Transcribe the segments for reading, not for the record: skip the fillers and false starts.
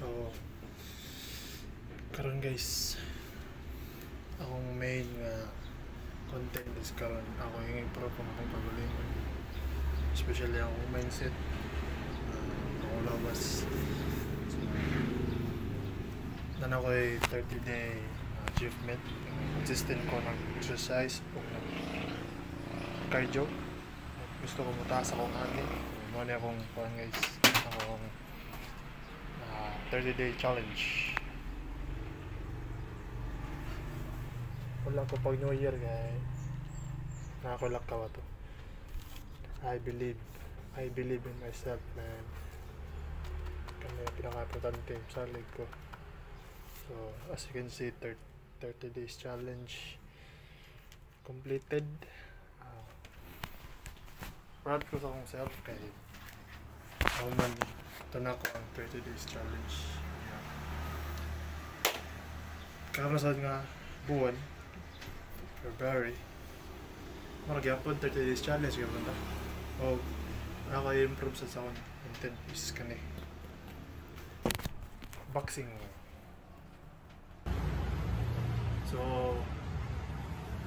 So karon guys, akong main content is karon ako yung improve kung akong pagalingon, especially ang mindset akong labas. So nan ako ay 30-day achievement, consistent ko ng exercise o ng cardio. Gusto ko mataas akong hangin, mo na akong guys, akong 30-day challenge. Wala ko pag New Year guys, nakakulak ka ba to? I believe in myself, man. Kaya pinaka-importante sa leg ko. So as you can see, 30 days challenge completed. Proud ko sa akong self kay ako man ito na ko ang 30 days challenge. Karasad nga buwan February magyapon 30 days challenge gapon ta. O ako i-improve sa akong content is kani boxing. So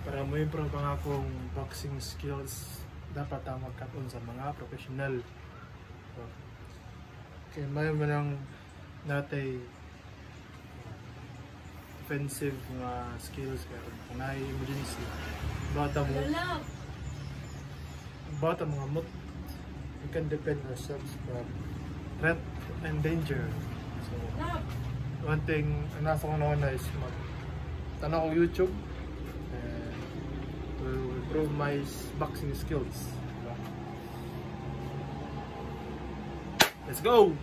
para mo improve ang akong boxing skills, dapat magkaroon sa mga professional. So, kaya may manang natay offensive nga skills karon kung na emergency bata mga mot, you can defend ourselves from threat and danger. So one thing ang nasa ko na is tanaw ko YouTube to improve my boxing skills. Let's go!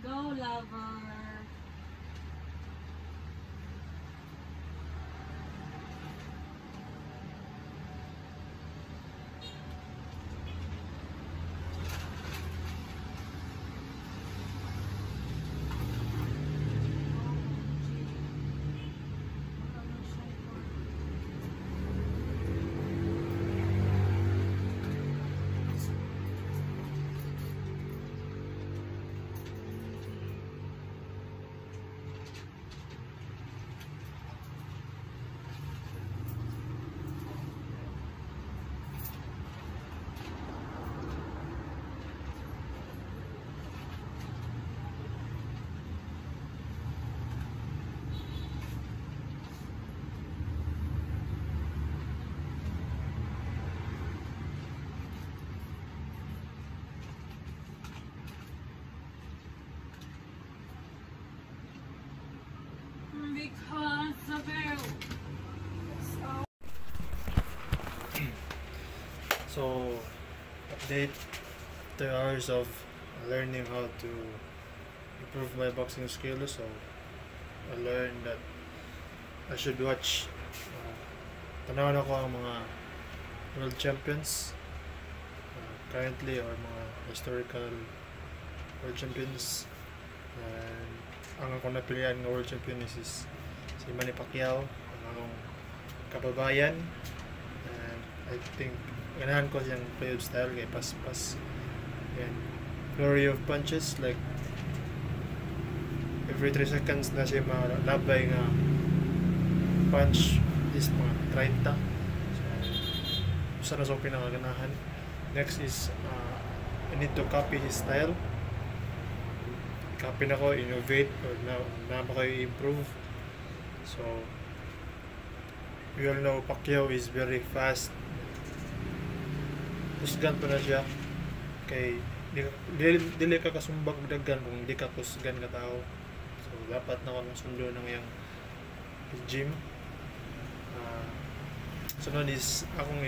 Go, lover. lover. So, update 2 hours of learning how to improve my boxing skills. So, I learned that I should watch tanawan ako ang mga world champions currently, or mga historical world champions. And ang akong napilian ng world champion is si Manny Pacquiao, ang akong kababayan. And I think ganahan ko siyang play style kay pas-pas and flurry of punches, like every 3 seconds na siya malabay nga punch, is mga 30. So sana sa pinakaganahan. Next is I need to copy his style. Copy na ko, innovate, or na ba kayo improve. So we all know Pacquiao is very fast. Kusgan pa na siya kay dili ka kasumbag daggan kung di ka kusgan ka tao. So dapat na kang sundo ng iyang gym. Sunod is akong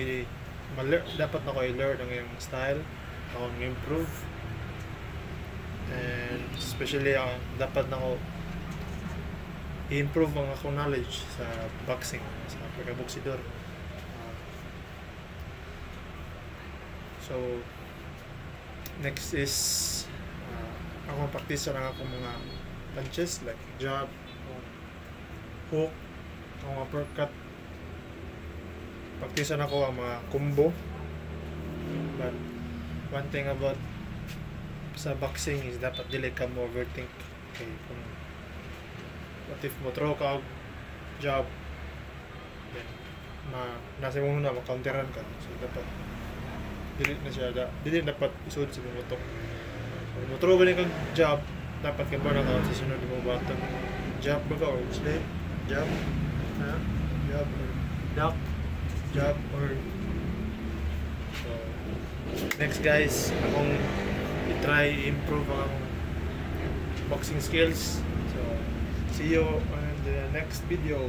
dapat na ko i-learn ang iyang style, akong improve, and especially dapat na ko i-improve ang akong knowledge sa boxing, sa pagkaboksidor. So next is akong practice na akong mga punches like jab, hook, ang uppercut. Practice na ako ang mga combo. But one thing about sa boxing is dapat dili ka mo overthink. Okay, kung what if mo throw ka jab, then nasa mo na makounteran ka. So dapat dili dapat isud sa mga tok. So mo throw ba kang jab, dapat ka ba na sa sunod mo button. Jab ba ka or slip, jab, jab or duck, jab or so next guys, akong i-try improve ang boxing skills. So see you on the next video.